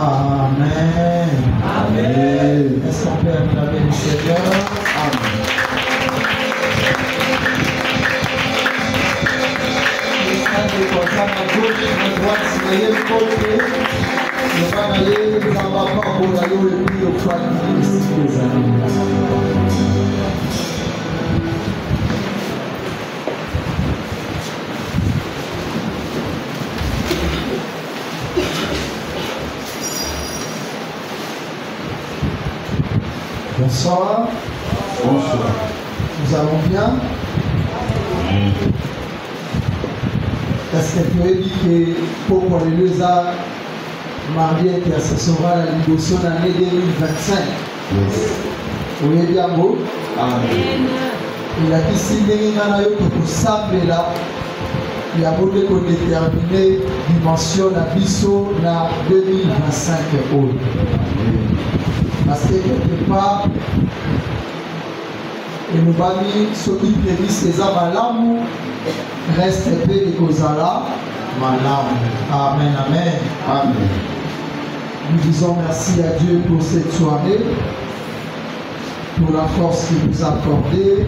Amen. Amen. Est-ce qu'on peut acclamer le Seigneur? Amen. Bonsoir. Bonsoir. Nous allons bien? Est-ce que tu as dit que pour les deux ans, mardi était assessoral à l'Ibosso dans l'année 2025? Oui. Oui, bien beau. Amen. Il a dit si les gens pour s'amener là, il y a beaucoup de déterminer dimension la biso dans 2025 autres. Parce que quelque part, et nous avons mis ce qui prévu ces âmes reste peu de Kozala, Malam. Amen, amen. Amen. Nous disons merci à Dieu pour cette soirée, pour la force qu'il nous a accordée,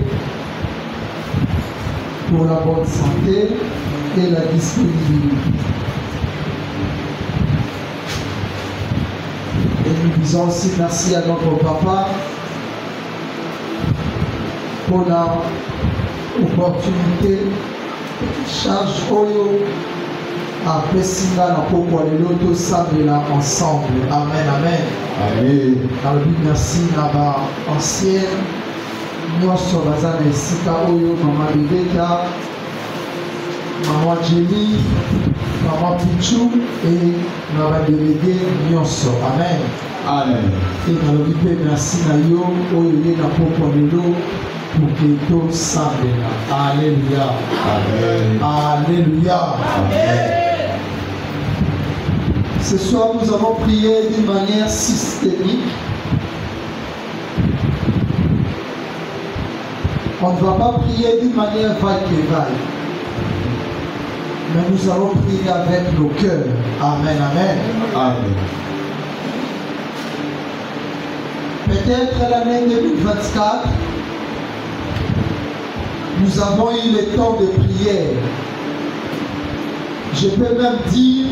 pour la bonne santé et la disponibilité. Et nous disons aussi merci à notre papa pour l'opportunité charge Oyo à Pessinga na Poko Leloto Sabela ensemble. Amen, amen. Amen. Dans le but, merci à la ancienne Nyoso Bazane Sika Oyo, Maman Rebecca, Maman Jenny, Maman Pichou et Maman délégué Nyoso. Amen. Amen. Et dans le but, merci à Yo Oyo na Poko Leloto. Pour que tout s'appelle. Alléluia. Amen. Alléluia. Amen. Ce soir, nous avons prié d'une manière systémique. On ne va pas prier d'une manière vague. Mais nous allons prier avec nos cœurs. Amen. Amen. Amen. Peut-être l'année 2024, nous avons eu le temps de prière. Je peux même dire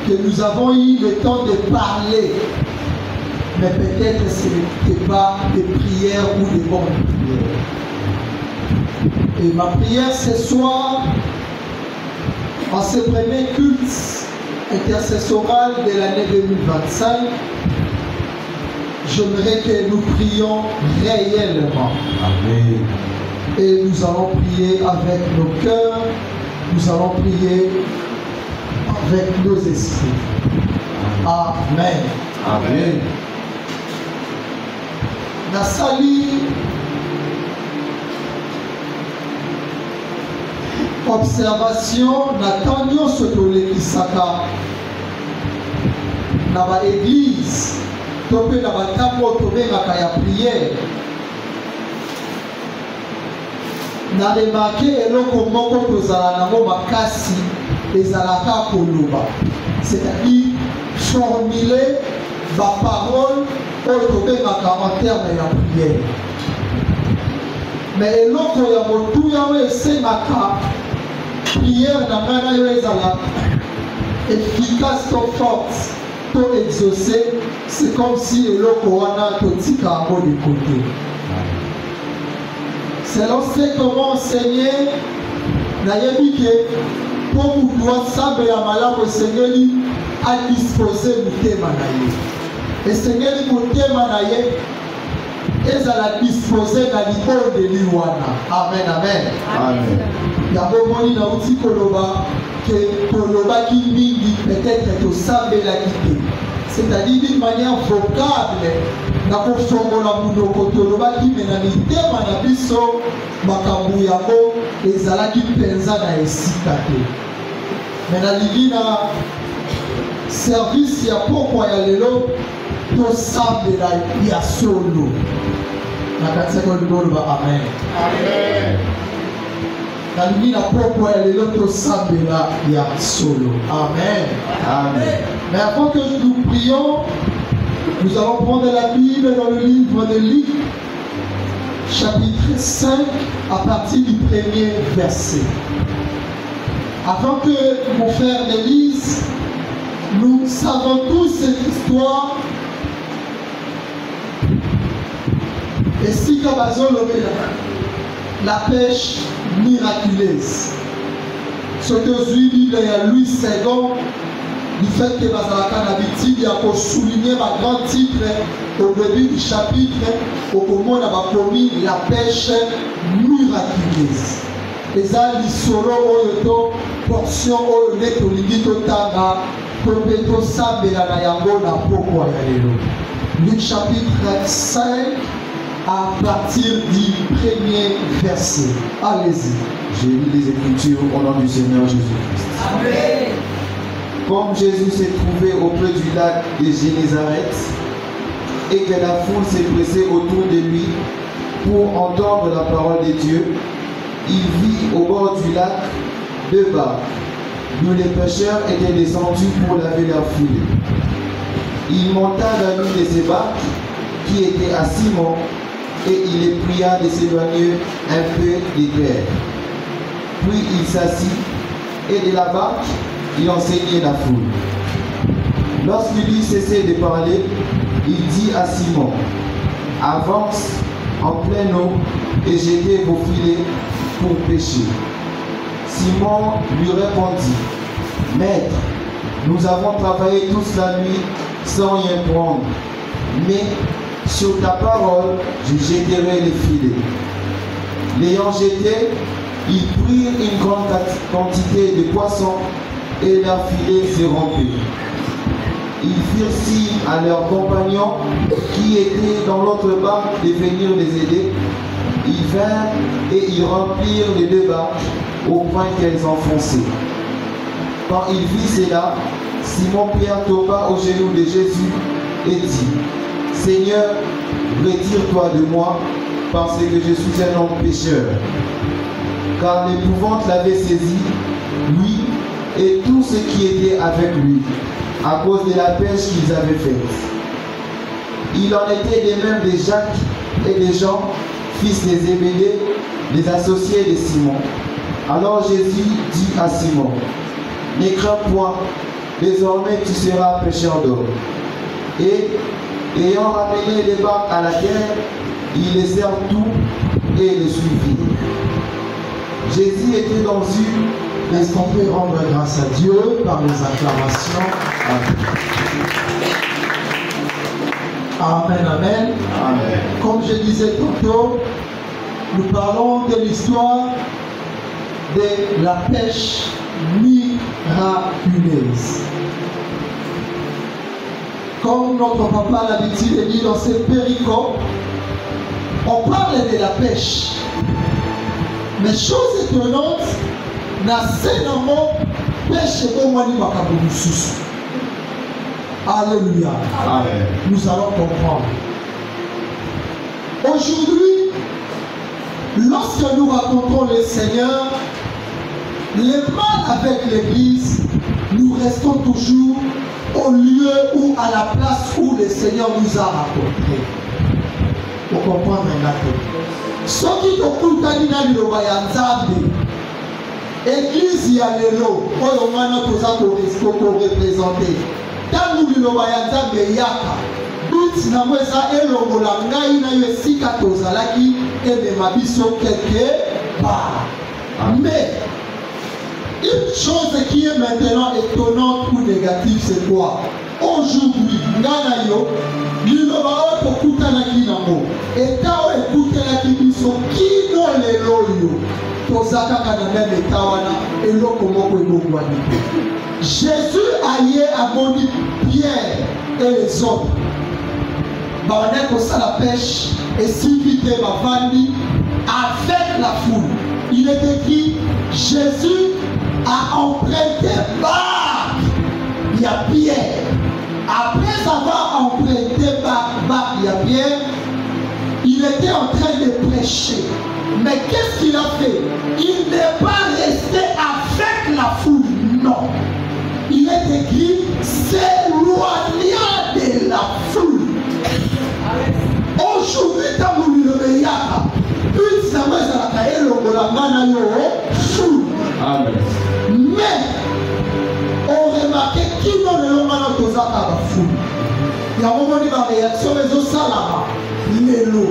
que nous avons eu le temps de parler. Mais peut-être ce n'était pas des prières ou des bonnes prières. Et ma prière ce soir, en ce premier culte intercessoral de l'année 2025, j'aimerais que nous prions réellement. Amen. Et nous allons prier avec nos cœurs, nous allons prier avec nos esprits. Amen. Amen. Nasali, observation, Natanio Sotole Kisaka, dans l'église, topé dans la table, topé dans la prière. Na remarqué eloko moko tozala nango makasi ezalaka koloba, c'est-à-dire formuler ba parole oyo tobengaka en terme ya prière. Mais eloko ya motuya oyo esengaka prière na ngai na yo ezala efficace to forte to exaucer, c'est comme si eloko wana totika yango de côté. Selon ce comment enseigner, nayebi que pour vous doit saber à malamu Seigneur a disposé mutema na ye. Et Seigneur mutema na ye ezala disposé na liboro de liwana. Amen, amen. Amen. Yabo moni na uti koloba que koloba ki mingi peut-être to saber la kité. C'est-à-dire d'une manière vocable. Na kofongola munoko tolobaki mena mitema na biso makambo yango ezalaki mpenza na esika te. Mena livina service ya pokwa ya lelo tosambela ya solo na kati ya kolibolo ba amen. Amen. nalingi na pokwa ya lelo tosambela ya solo. Amen. Amen. Mais avant que nous prions, nous allons prendre la Bible dans le livre de Luc, chapitre 5, à partir du premier verset. Avant que mon frère le lise, nous savons tous cette histoire. Et si Kabazol la pêche miraculeuse, ce que je dis à Louis II, du fait que Bazalaka n'habitude à souligner ma grand titre au début du chapitre, au moment où on a commis la pêche miraculeuse. Et ça, l'issoro oyoto portion oyote tolingi tanga topeto sabela na yango na pokwa ya lelo. Luc chapitre 5 à partir du premier verset. Allez-y. Je lis les Écritures au nom du Seigneur Jésus-Christ. Amen. Comme Jésus s'est trouvé auprès du lac de Génézareth et que la foule s'est pressée autour de lui pour entendre la parole de Dieu, il vit au bord du lac deux barques d'où les pêcheurs étaient descendus pour laver leur filet. Il monta dans l'une de ces barques qui était à Simon et il les pria de s'éloigner un peu des terres. Puis il s'assit et de la barque, il enseignait la foule. Lorsqu'il eut cessé de parler, il dit à Simon, « Avance en pleine eau et jetez vos filets pour pêcher. » Simon lui répondit, « Maître, nous avons travaillé toute la nuit sans rien prendre, mais sur ta parole, je jetterai les filets. » L'ayant jeté, ils prirent une grande quantité de poissons et leur filet se rompit. Ils firent signe à leurs compagnons qui étaient dans l'autre barque de venir les aider. Ils vinrent et ils remplirent les deux barques au point qu'elles enfonçaient. Quand il vit cela, Simon-Pierre tomba aux genoux de Jésus et dit, « Seigneur, retire-toi de moi, parce que je suis un homme pécheur. » Car l'épouvante l'avait saisi, lui et tous ceux qui étaient avec lui, à cause de la pêche qu'ils avaient faite. Il en était de même de Jacques et de Jean, fils des Zébédée, les associés de Simon. Alors Jésus dit à Simon, « Ne crains point, désormais tu seras pêcheur d'hommes. » Et, ayant ramené les barques à la terre, ils laissèrent tout et le suivirent. Jésus était dans une... Est-ce qu'on peut rendre grâce à Dieu par les acclamations? Amen, amen. Amen. Comme je disais tantôt, nous parlons de l'histoire de la pêche miraculeuse. Comme notre papa a l'habitude de dire dans ses péricopes, on parle de la pêche. Mais chose étonnante, na sénamo pêche au moins makabusus. Alléluia. Amen. Nous allons comprendre. Aujourd'hui, lorsque nous racontons le Seigneur, le mal avec l'Église, nous restons toujours au lieu ou à la place où le Seigneur nous a racontés. Pour comprendre maintenant. Ce qui tokutani na liloba ya Nzambe, Église ya lelo, oyo mwana toza ko représenter. Tangu liloba ya Nzambe yaka, but na mweza elongola ngai na yo esika tozalaki emema biso quelque part. Mais une chose qui est maintenant étonnante ou négative, c'est quoi? Aujourd'hui, ngana yo, liloba oyo tokutanaki nango, eta oyo ekutelaki biso kino lelo yo, tozakaka na même eta wana eloko moko ebongwani te. Jésus aye amoni Pierre et les autres. Baone kosa la pêche et s'inviter bavandi avec la foule. Il est écrit, Jésus a emprunté barque. Il y a Pierre. Après avoir emprunté barque, il y a Pierre, il était en train de prêcher. Mais qu'est-ce qu'il a fait? Il n'est pas resté avec la foule, non. Il est écrit, s'éloigna de la foule. Aujourd'hui, quand vous le voyez, une semaine, ça va être le foule. Mais, on remarque qui n'a le nom de la foule. Il y a un moment de réaction, mais au salama, l'élo.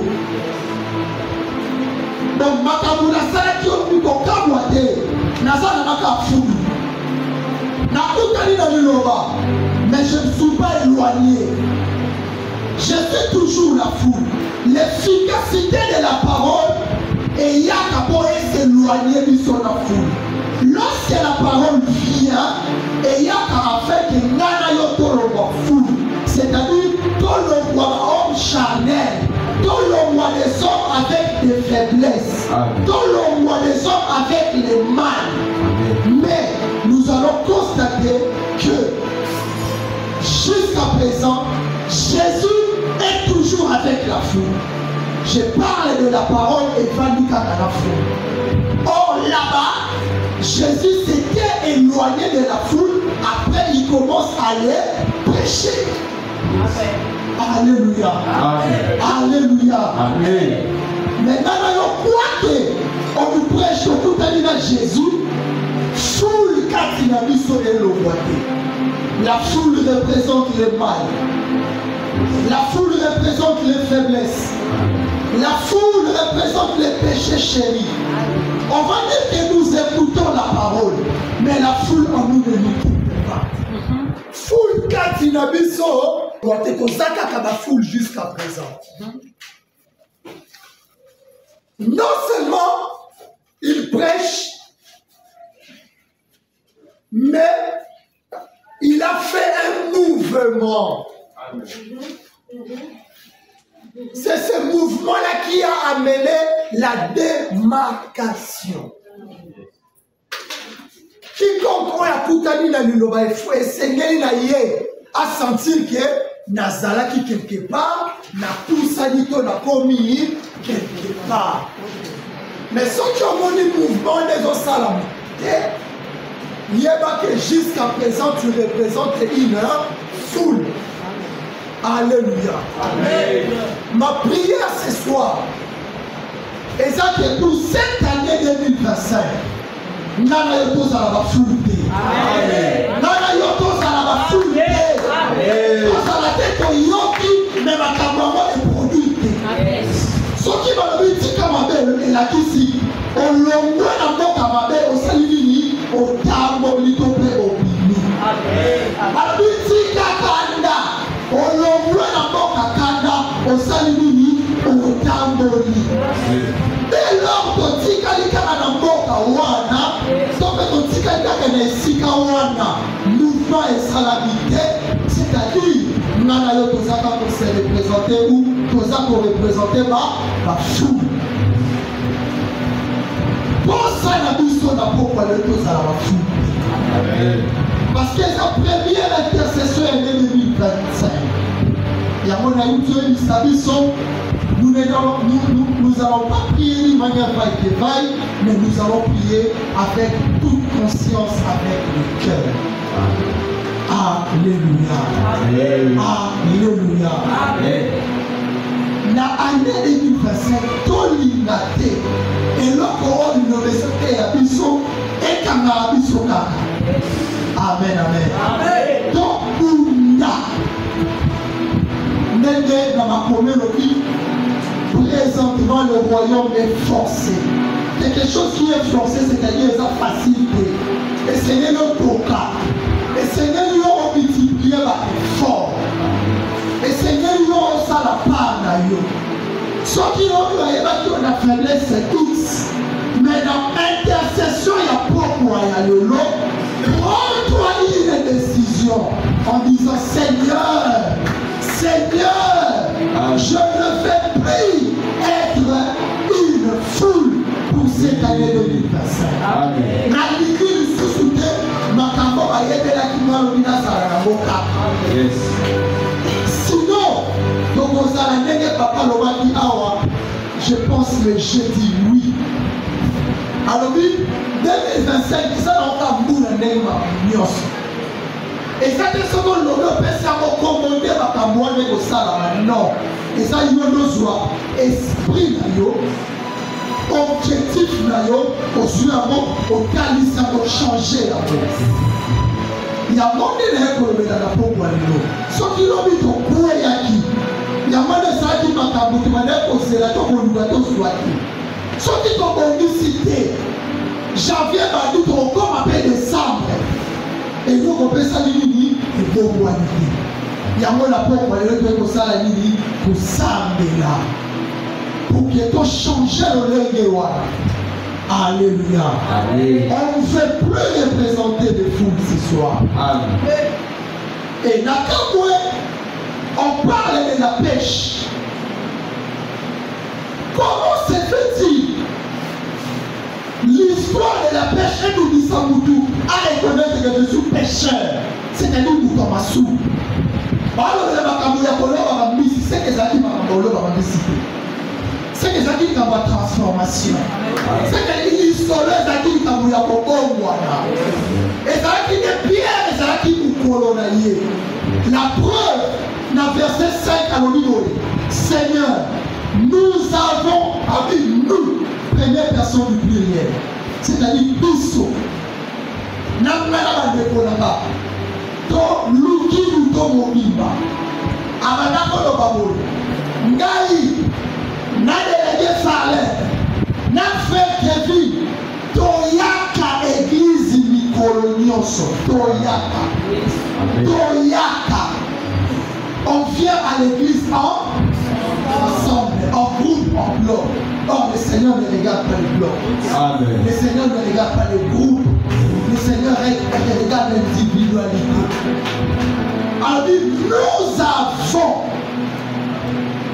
Donc, Makamuna Salaki au plus qu'au Kamwate, Nazana Maka foule. Nakutani dans le Loba, mais je ne suis pas éloigné. Je suis toujours la foule. L'efficacité de la parole est Yakapo et s'éloigner de son foule. Lorsque la parole vient, et Yaka a fait que Nana Yotoro foule. C'est-à-dire, tout le roi homme charnel, tout le roi des hommes avec des faiblesses, tout le roi des hommes avec les mal. Mais nous allons constater que jusqu'à présent, Jésus est toujours avec la foule. Je parle de la parole et Vanduka dans la foule. Or là-bas, Jésus s'était éloigné de la foule. Après, il commence à les prêcher. Alléluia. Alléluia. Amen. Maintenant, on croit qu'on nous prêche tout à Jésus. Foule Katinabiso et l'Oboité. La foule représente le mal. La foule représente les faiblesses. La foule représente les péchés chéris. On va dire que nous écoutons la parole, mais la foule en nous ne nous écoute pas. Foule Katinabiso, doit être Zaka Kaba foule jusqu'à présent. Non seulement il prêche, mais il a fait un mouvement. C'est ce mouvement-là qui a amené la démarcation. Quiconque a Koutani na Luloba et Seigneur a senti que Nazala qui quelque part, n'a Poussanito n'a commis quelque part. Mais ceux qui ont mon mouvement des Osalam, il n'y a pas que jusqu'à présent tu représentes une foule. Alléluia. Amen. Ma prière ce soir est que pour cette année 2025, Nana Yotos à la foule. Nana Yotos à la foule. Parce à la tête au Yoki, mais ma caméra est produite. Ce qui va le dire comme Abel et la Kissi, on l'envoie dans mon camarade au Salini, au Tambo, l'Itopé, au Bini. Alors, il Kakanda. On l'envoie dans mon Kakanda, au Salini, au Tambo. Dès lors que tu as dit que Wana, sauf que tu as dit que Wana, mouvement et salamité, c'est-à-dire, Nana yo Tozaka pour se représenter ou Tozaka pour représenter ma foule. Pour ça, il y a tout ça pourquoi le Tozaka ma foule. Parce que sa première intercession est 2025. Il y a mon ami nous allons pas prier d'une manière vaille, mais nous allons prier avec toute conscience, avec le cœur. Alléluia. Alléluia. Na année 2025, tout l'inaté et l'autre université à Bissot et Kanga Bissot Kaka. Amen, amen. Donc, Ounda, Nende dans ma communauté, présentement le royaume est forcé. Quelque chose qui est forcé, c'est-à-dire sa facilité. Et Seigneur le toka. Et Seigneur lui a multiplié l'effort. Et Seigneur lui a ça la part d'ailleurs. Ceux qui ont eu la faiblesse, c'est tous. Mais dans l'intercession, il y a pourquoi il y a le lot. Prends-toi une décision en disant Seigneur, Seigneur, je ne vais plus être une foule pour cette année 2025. Amen. Sinon, je pense que je dis oui. Alors, 2025, ça n'a pas bout de nez. Et ça, c'est ce qu'on a fait, ça va commander à moi avec le salaire. Non. Et ça, il y a besoin. Esprit, objectif, au suivant, au calice, ça va changer la place. Il y a mon élève pour le mettre à la peau pour aller. Ce qui l'ont mis au coin, il y a qui. Il y a mon élève qui m'a dit que c'est la tombe au nouveau soit qui. Ce qui t'ont publicité, janvier, m'a dit qu'on appelle décembre. Et nous, on peut s'aligner et pour moi. Il y a mon apport pour aller pour ça, la ligne, pour ça, là. Pour que tu changes le langue. Alléluia. Amen. On ne veut plus représenter des foules ce soir. Amen. Et là-dedans, on parle de la pêche. Comment se fait-il l'histoire de la pêche et nous disons Moutou à reconnaître que je suis pêcheur, c'est-à-dire Moutamassou. Alors, le Makamouya Kolo va m'ambisser, c'est que ça qui m'a m'ambisser. C'est que ça qui m'a transformation. C'est que l'histoire qui m'a et ça qui est pierre, et ça qui nous colonise. La preuve, dans verset 5 à l'Olivore, Seigneur, nous avons avec nous, première personne du pluriel, c'est-à-dire Bisso. Namana Dekolaba, to Luki Luto Mobimba, Amanako Lobabolo, Ngai, Nadele Saleh, Nafe Kevin, Toyaka Église Mikolonioso, Toyaka, Toyaka. On vient à l'église ensemble, en groupe, en bloc. Or, le Seigneur ne regarde pas les blocs. Amen. Le Seigneur ne regarde pas les groupes. Le Seigneur regarde l'individualité. Alors, nous avons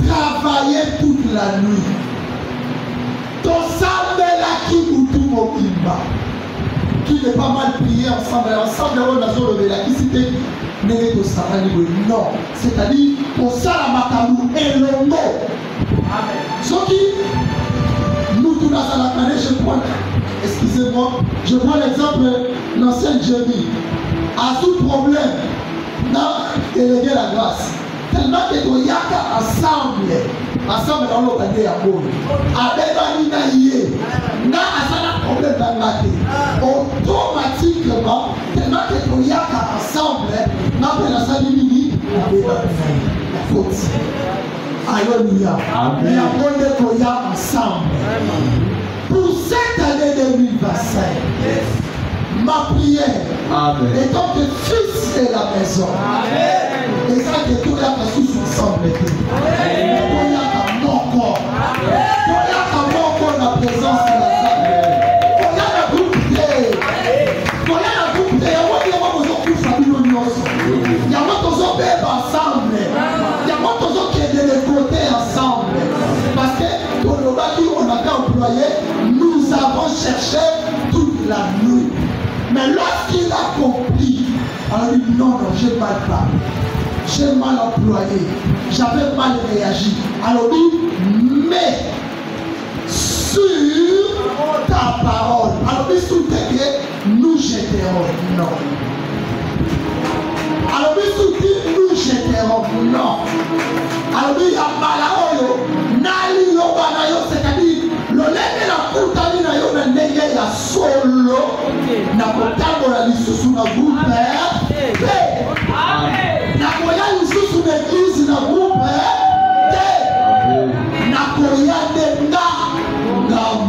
travaillé toute la nuit. Qui n'est pas mal prié ensemble. Ensemble, on a joué la quicité. Non, c'est-à-dire pour ça la matamou et le mot. Ce qui nous tous à la canne, je prends, excusez-moi, je prends l'exemple de l'ancien Jérémie. À tout problème, n'a délégué la grâce. Tellement que nous y a ensemble, ensemble dans le panier à boule. Avec un inaïe, n'a pas problème dans la tête. Automatiquement, tellement que nous y a ensemble, n'a pas la salimini, la faute. Alléluia. Mais après nous y a ensemble. Pour cette année 2025, ma prière est tant que fils de la maison. Amen. Et ça que tout le monde ensemble. Tout le monde la présence de la salle. Tout le groupe de. Tout le groupe de. Il y a beaucoup famille il y a beaucoup bébés ensemble. Il y a beaucoup qui est de les côtés ensemble. Parce que pour le bâti on a qu'à employer, nous avons cherché toute la nuit. Mais lorsqu'il a compris, alors il dit non, j'ai mal parlé, j'ai mal employé, j'avais mal réagi. Alors il dit, mais sur ta parole, alors il dit, nous jeterons, non. Alors il dit, nous jeterons, non. Alors il y a malaoyo, nali yo banayo, c'est-à-dire, le lait la coutani na yo na ndenge ya solo na kotambola lisusu na groupe te na koya lisusu na église na groupe te na koya ndenga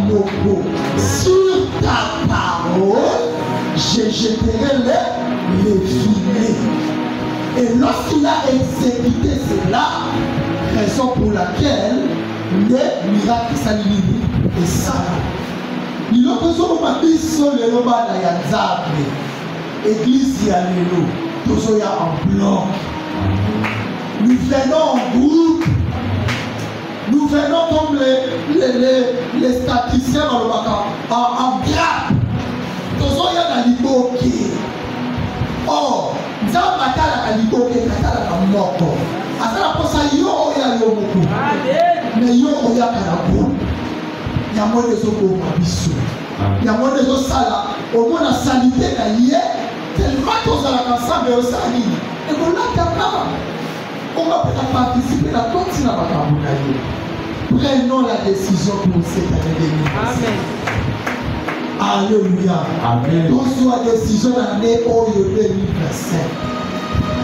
moko sur ta parole je jeterai les filets. Et lorsqu'il a exécuté cela, raison pour laquelle les miracles s'alignent et ça. Il a besoin de biso le loba na ya nzambe. Église ya lelo, tozo ya en blanc. Nous venons en groupe. Nous venons comme les statisticiens dans le bac en grappe. Tozo ya na liboki. Or, nzambe atala ka liboki katala ka moko. Asala posa yo ya yo beaucoup. Mais yo ya ka na groupe. Il y a moins de choses pour ma biso. Il y a moins de sala, au moins la salité d'ailleurs, tellement qu'on a la ensemble au sali. Et on a qu'à on va peut-être participer à la continue à la prenons la décision pour cette année 2025. Alléluia. Amen. Donc, soit décision de l'année 2025.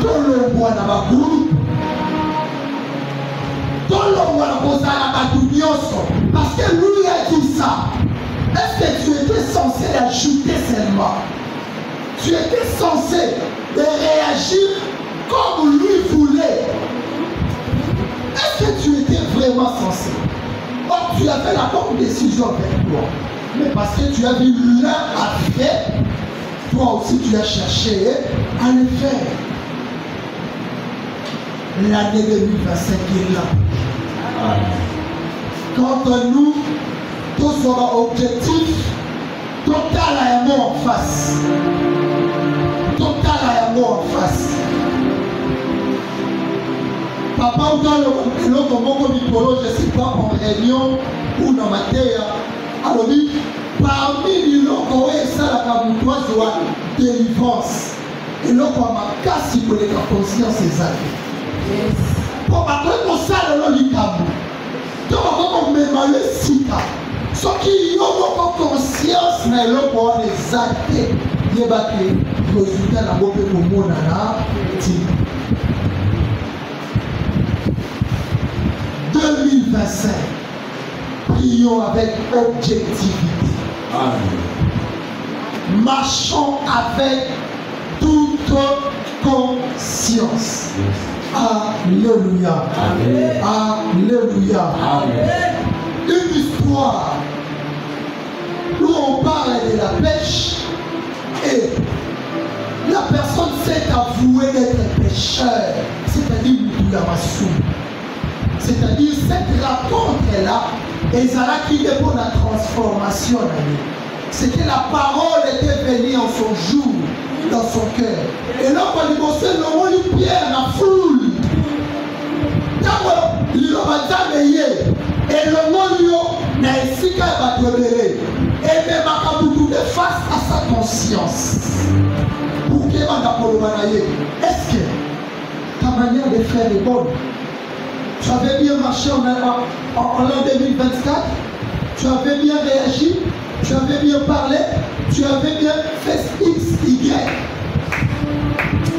Tout le monde dans ma groupe. Tout le monde dans ma groupe. Parce que lui a dit ça. Est-ce que tu étais censé ajouter seulement? Tu étais censé réagir comme lui voulait. Est-ce que tu étais vraiment censé? Or, tu as fait la bonne décision avec toi. Mais parce que tu as vu l'un à faire, toi aussi tu as cherché à le faire. L'année 2025 est là. Quand nous, tous sommes objectifs, total à un mot en face. Total à un mot en face. Papa, ou dans le moment je ne sais pas en réunion ou dans ma terre. Alors, parmi les locaux, ça la camouflage de délivrance. Et là, on m'a cassé pour les conscience exacte. Pour qu'on s'aille dans le cabou. Donc, on met mal le sita. Ce qui ont conscience, mais là, on les actes. Il y a des résultats dans le monde. 2025, prions avec objectivité. Amen. Marchons avec toute conscience. Alléluia. Amen. Alléluia. Amen. Une histoire où on parle de la pêche et la personne s'est avouée d'être pécheur, c'est-à-dire Moutouyamasou. C'est-à-dire cette rencontre-là, Ezala qui est pour la transformation. C'est que la parole était venue en son jour, dans son cœur. Et là, on lui dit, le roi du Pierre, la foule. Quand il a dit, et le mot n'a ici qu'à battre. Et même à Kaboutou face à sa conscience. Pour qu'il est-ce que ta manière de faire est bonne? Tu avais bien marché en l'an 2024, tu avais bien réagi, tu avais bien parlé, tu avais bien fait X, Y.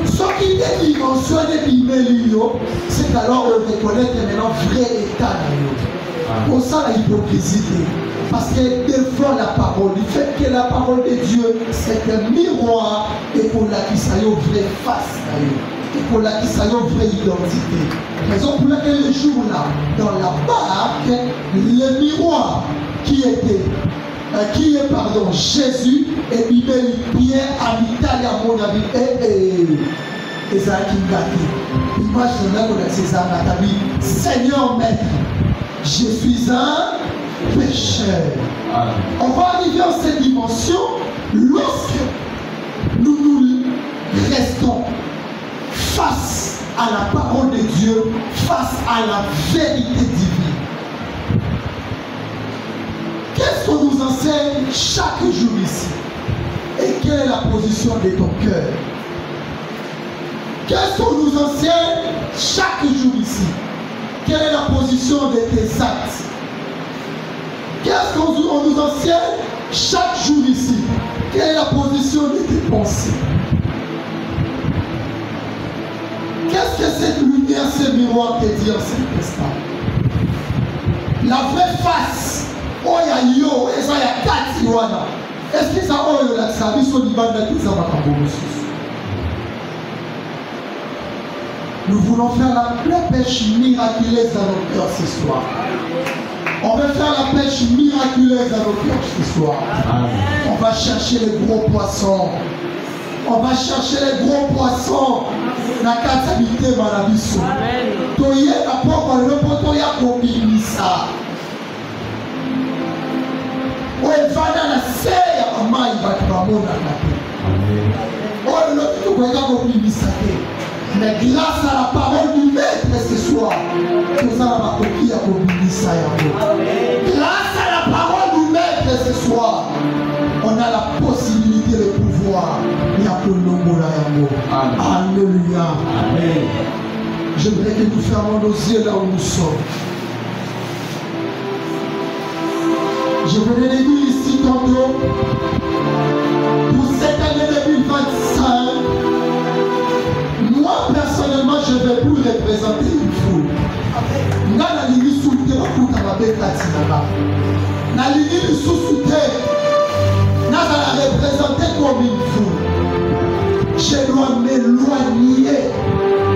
Ce qui est dimensionné c'est alors on reconnaît que maintenant vrai état. Pour ça l'hypocrisie. Parce qu'elle défend la parole. Du fait que la parole de Dieu, c'est un miroir et pour la qui s'aille au vrai face. Et pour la qui s'aille au vraie identité. Raison pour laquelle le jour-là, dans la barque, le miroir qui est Jésus et il met Pierre à l'Italie à mon avis et ça qui gâté. Image de l'homme de César Nathalie, Seigneur maître, je suis un pécheur. On va arriver à cette dimension lorsque nous restons face à la parole de Dieu, face à la vérité divine. Qu'est-ce qu'on nous enseigne chaque jour ici? Et quelle est la position de ton cœur? Qu'est-ce qu'on nous enseigne chaque jour ici? Quelle est la position de tes actes? Qu'est-ce qu'on nous enseigne chaque jour ici? Quelle est la position de tes pensées? Qu'est-ce que cette lumière, ce miroir te dit en cet instant? La vraie face, oh ya yo, et ça ya kati wana. Est-ce que ça oh yo la sabi so libanda qui ça va Nous voulons faire la pêche miraculeuse dans nos cœurs ce soir. On va faire la pêche miraculeuse dans nos cœurs ce soir. On va chercher les gros poissons. On va chercher les gros poissons. La catamité marabiso. Toye la porte le poteau ya kobimisa. Oevana na seya amai batbamona kate. Oh le tout kweka kobimisa te. Mais grâce à la parole du maître ce soir, nous allons accomplir à kobimisa ya. Grâce à la parole du maître ce soir, a la possibilité, le pouvoir. Alléluia. Amen. J'aimerais que nous fermions nos yeux là où nous sommes. Je venais de dire ici tantôt, pour cette année 2025, moi personnellement, je ne vais plus représenter une foule. Nana lini soute bakuta babekati nanga. Na lini lisusuté. Nana la représenter comme une foule. Je dois m'éloigner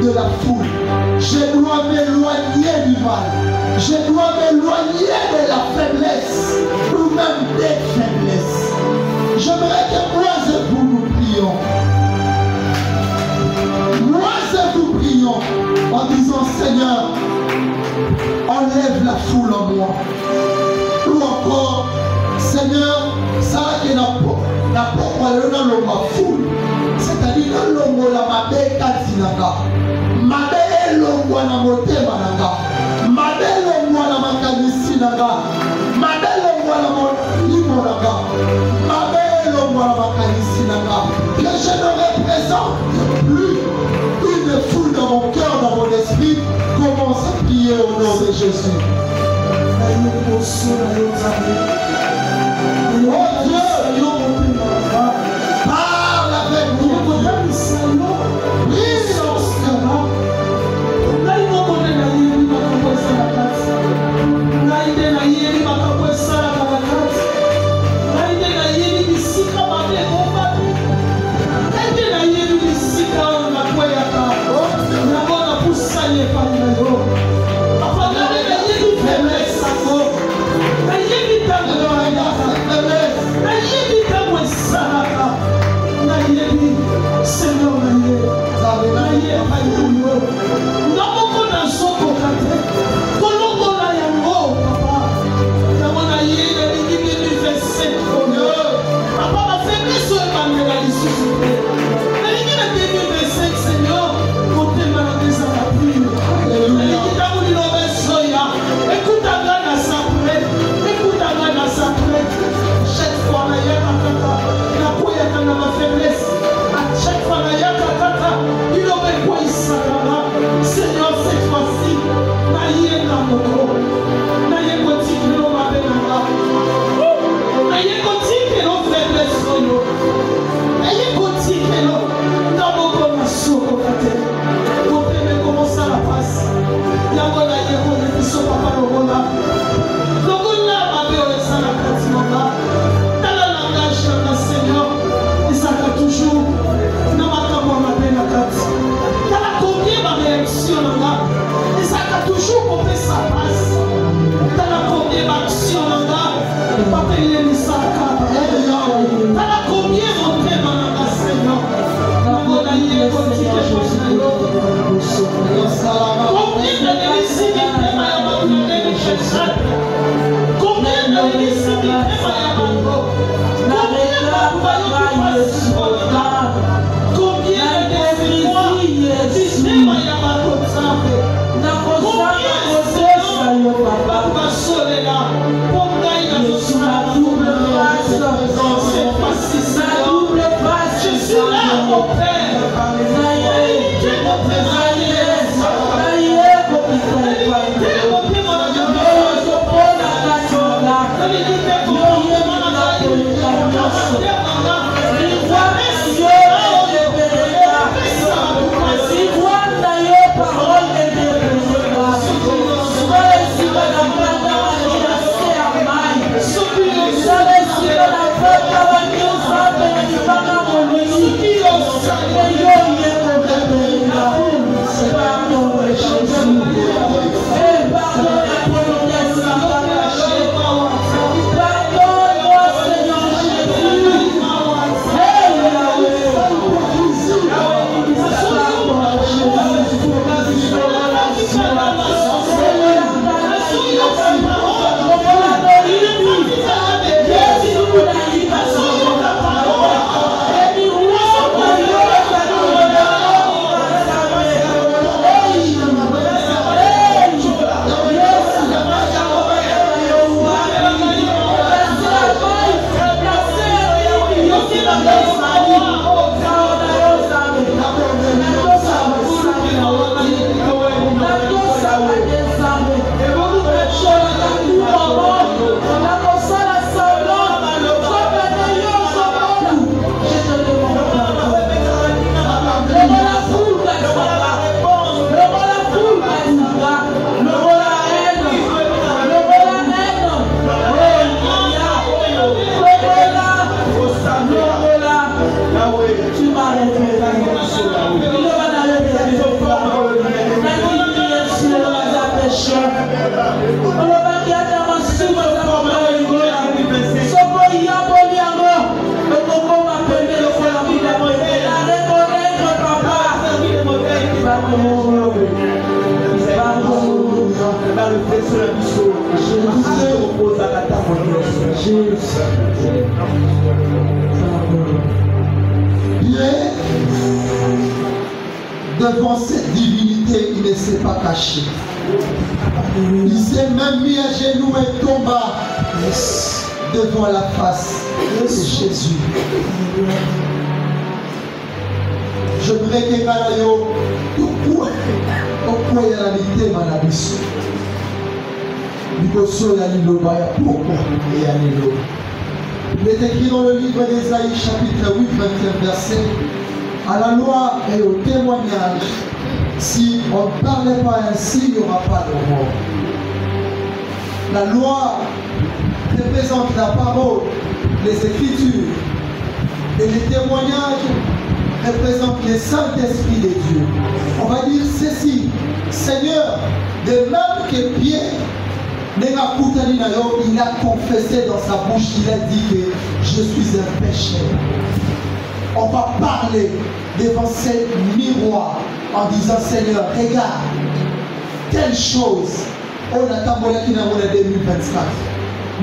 de la foule. Je dois m'éloigner du mal. Je dois m'éloigner de la faiblesse ou même des faiblesses. J'aimerais que moi et vous nous prions. Moi et vous prions en disant Seigneur, enlève la foule en moi. Ou encore, Seigneur, ça qui n'a pas foule. C'est-à-dire que l'ongo la mabe katinaka. Mabe l'ongo na motema nanga. Mabe l'ongo na makanisi nanga. Mabe l'ongo na molimo nanga. Mabe l'ongo na makanisi nanga. Que je ne représente plus une foule dans mon cœur, dans mon esprit. Commence à prier au nom de Jésus. Oh Dieu, parle avec nous. Prie dans ce cœur. Hey, Devant cette divinité, il ne s'est pas caché. Il s'est même mis à genoux et tomba devant la face de Jésus. Je voudrais que Galayo, pourquoi il y a la vérité, madame Bissou? Pourquoi il y a l'îlot? Il est écrit dans le livre d'Ésaïe, chapitre 8, 21 verset. À la loi et au témoignage, si on ne parlait pas ainsi, il n'y aura pas de mort. La loi représente la parole, les Écritures, et les témoignages représentent le Saint-Esprit de Dieu. On va dire ceci: Seigneur, de même que Pierre, il a confessé dans sa bouche, il a dit que je suis un pécheur. On va parler devant ces miroirs en disant: Seigneur, regarde, telle chose, on attend qui n'a pas 2024.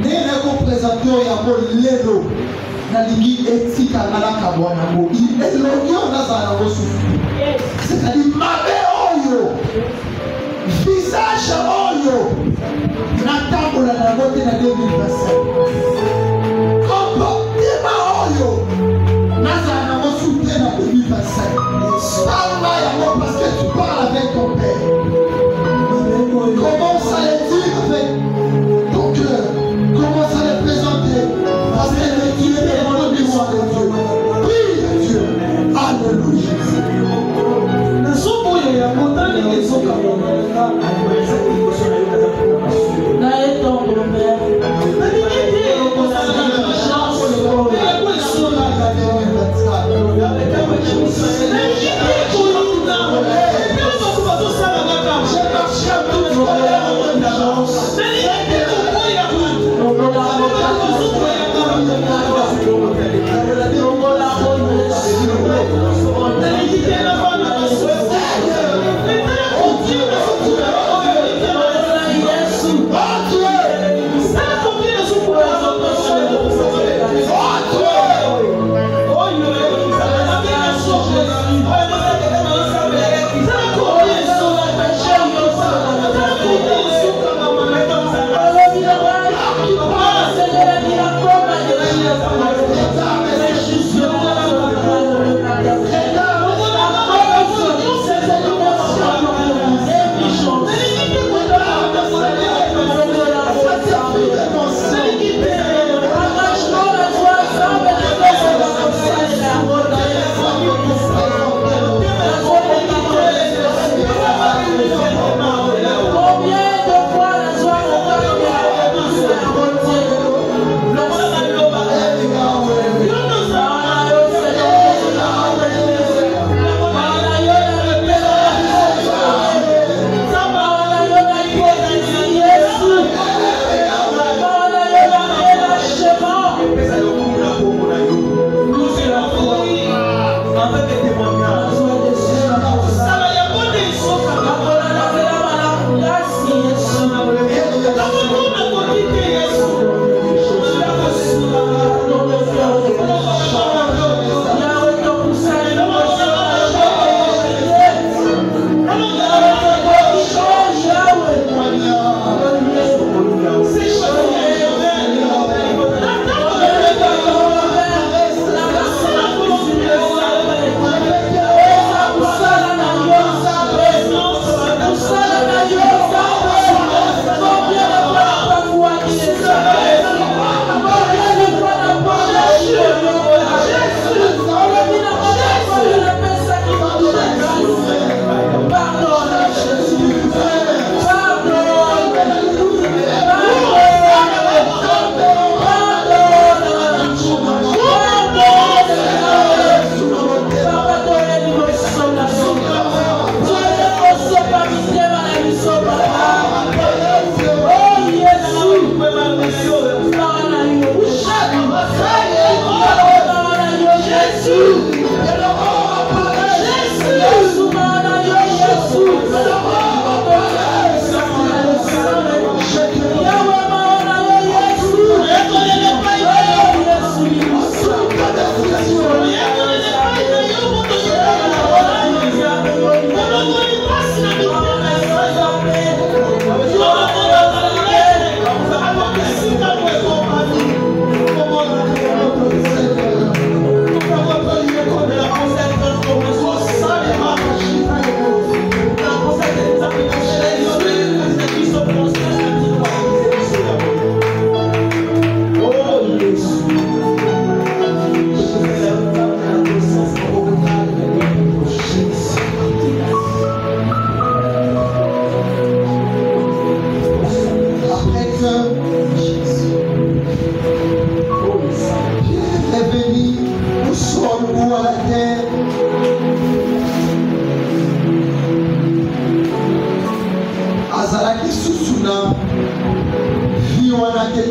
Né le représentant y a pas l'élo, na ligi etika ngala kabwana mo. Il est l'oignon dans un souffle. C'est-à-dire mabe oyo, visage oyo, na tambola na bote na 2025. Comportement oyo. Parle parce que tu parles avec ton Père. Commence à le dire avec ton cœur. Commence à le présenter. Parce que le Dieu est dans le miroir de Dieu. Prie de Dieu. Alléluia. Dieu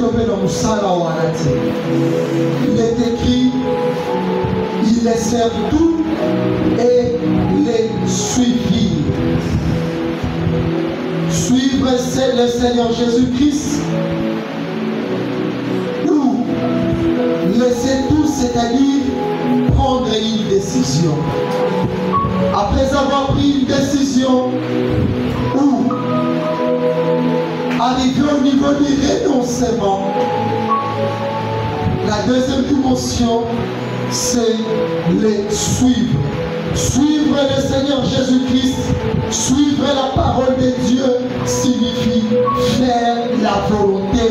topé dans Moussala ou Anati. Il est écrit, il les sert tout et les suivit. Suivre le Seigneur Jésus-Christ ou laisser tout, c'est-à-dire prendre une décision. Après avoir pris une décision ou arriver au niveau du renoncement, la deuxième dimension, c'est les suivre. Suivre le Seigneur Jésus-Christ, suivre la parole de Dieu signifie faire la volonté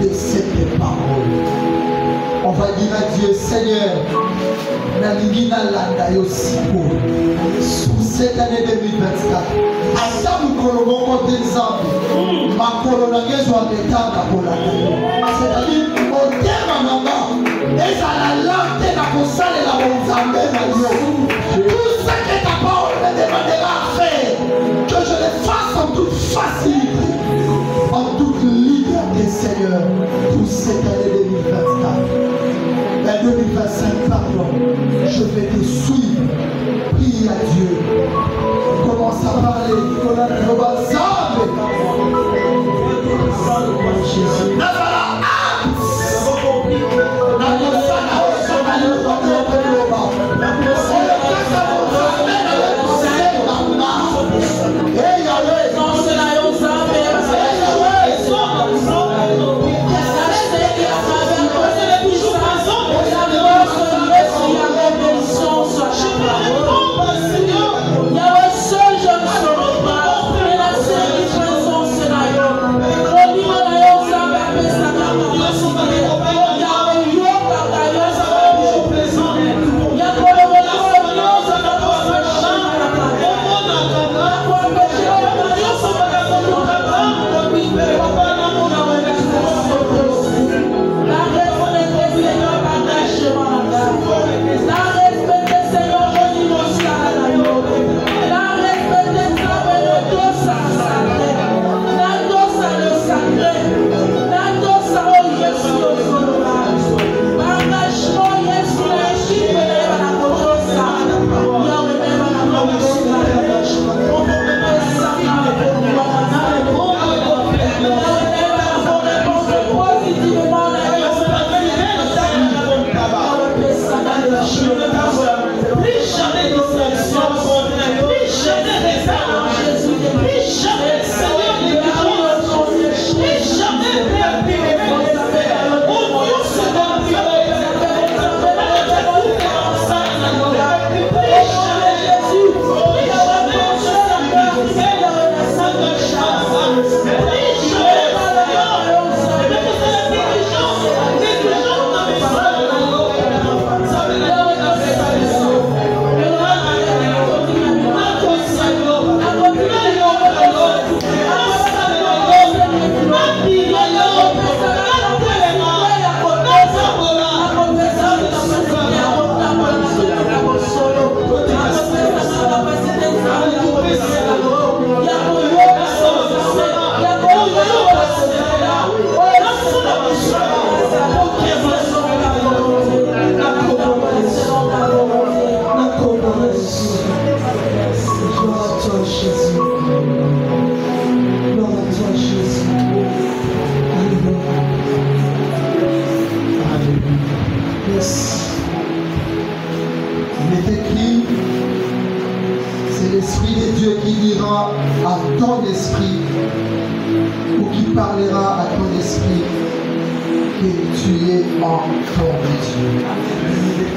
de cette parole. On va dire à Dieu, Seigneur, pour cette année 2024, ata mukolo moko te nzambe makolo na ngai ezwa retard na kolanda yo, c'est-à-dire motema na nga ezala lente te na kosalela bonzambe na yo. Tout ce que ta parole me demandera à faire, que je le fasse en toute facilité, en toute liberté, Seigneur, pour cette année 2024. La 2025, pardon, je vais te suivre. Prie à Dieu. Commence à parler.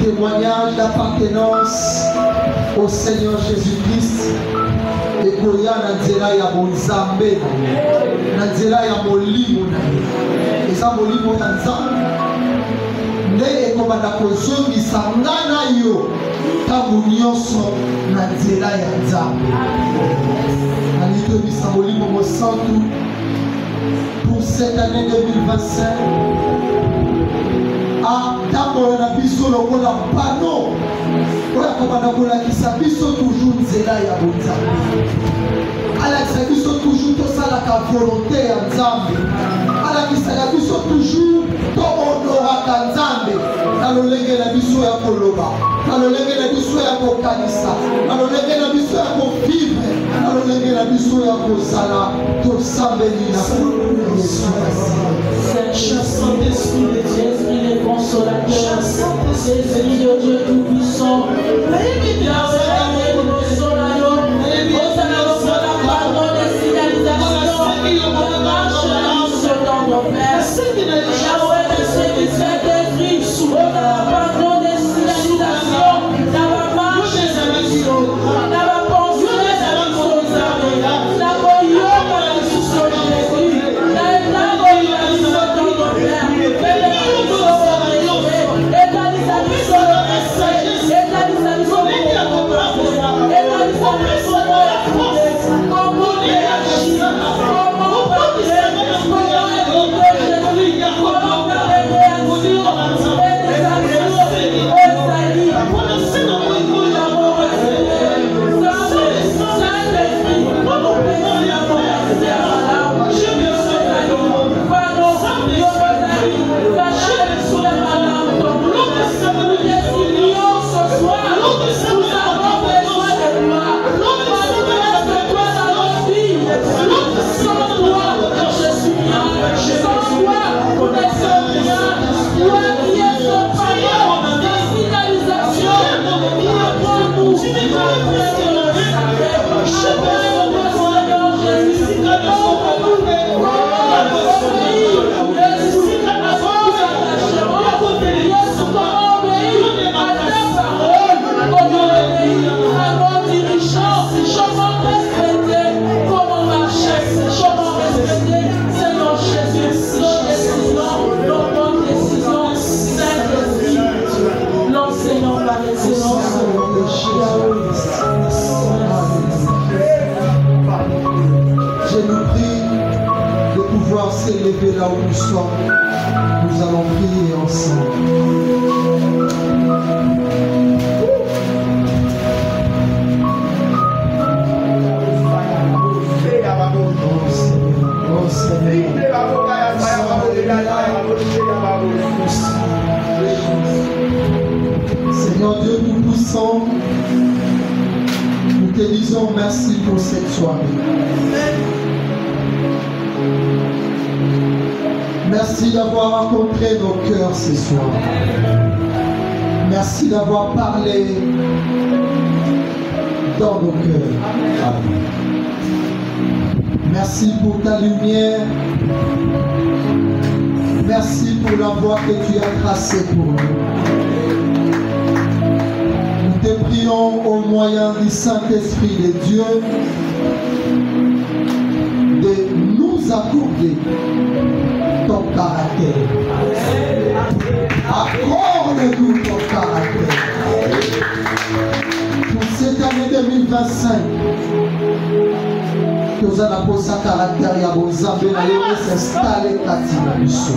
Témoignage d'appartenance au Seigneur Jésus-Christ et koya na nzela ya bonzambe na nzela ya molimo na ye eza molimo ya nzambe nde ekobanda kozongisa nga na yo ntango nyonso na nzela ya nzambe nalitobisa molimo mosantu pour cette année 2025 atambola na biso lokola pano oyo akobanda kolakisa biso toujours nzela ya bonzambe alakisa biso toujours tosalaka volonté ya nzambe alakisaka biso toujours tohonoraka Nzambe na lolenge na biso ya koloba, na lolenge na biso ya kokanisa, na lolenge na biso ya kovivre, na lolenge na biso ya kozala tosambeli na Yesu. Cher Saint-Esprit de Dieu, Esprit de consolateur, Esprit de Dieu tout-puissant, s'élever là où nous sommes, nous allons prier ensemble. Seigneur Dieu Tout-Puissant, nous te disons merci pour cette soirée. Merci d'avoir rencontré nos cœurs ce soir. Merci d'avoir parlé dans nos cœurs. Amen. Merci pour ta lumière. Merci pour la voie que tu as tracée pour nous. Nous te prions au moyen du Saint-Esprit de Dieu de nous accorder ton caractère. Accorde-nous ton caractère. Pour cette année 2025, que nous allons poser un caractère, il y a beau Zambé, s'installer kati na biso.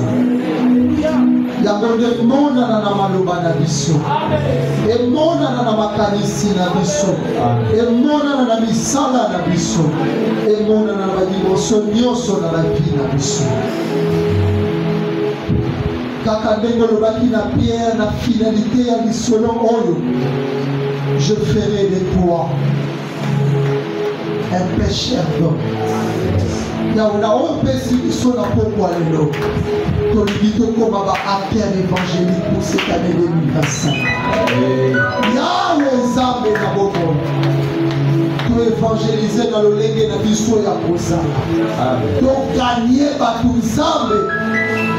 Ya bonde mona na maloba na biso. E mona na makanisi na biso. E mona na misala na biso. E mona na dimension nyonso na la vie na biso. Kaka ndenge lobaki na Pierre na finalité ya lisolo oyo. Je ferai de toi un pécheur d'homme. Yaona opesi biso na pokwa lelo. Tolingi tokoma ba acteur évangélique pour cette année 2025. Yawe Nzambe na bomoi. To évangéliser dans le lenge na biso ya kozala. To gagner bato Nzambe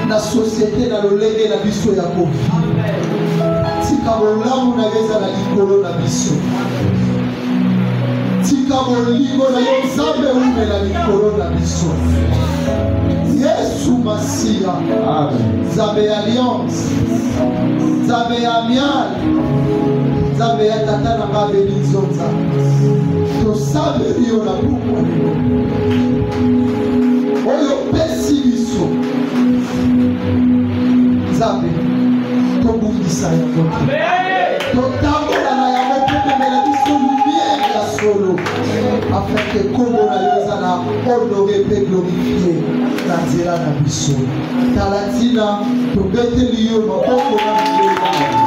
na société na le lenge na biso ya kovivre. Tika bolamu na yeza na likolo na biso. Tika bolingo na yo Nzambe ume na likolo na biso. Yesu Masia, Nzambe alliance, Nzambe amial, Nzambe ya tata na nga benizonza. Tosabe yo na pokwa lelo. Oyo pesi biso. Nzambe, tobungisa yango. Totambola na yango mpe pemela biso lumière ya solo. afin que kombo na yo ezala honoré mpe glorifié na nzela na biso. Talatina tobeteli yo maboko na mibela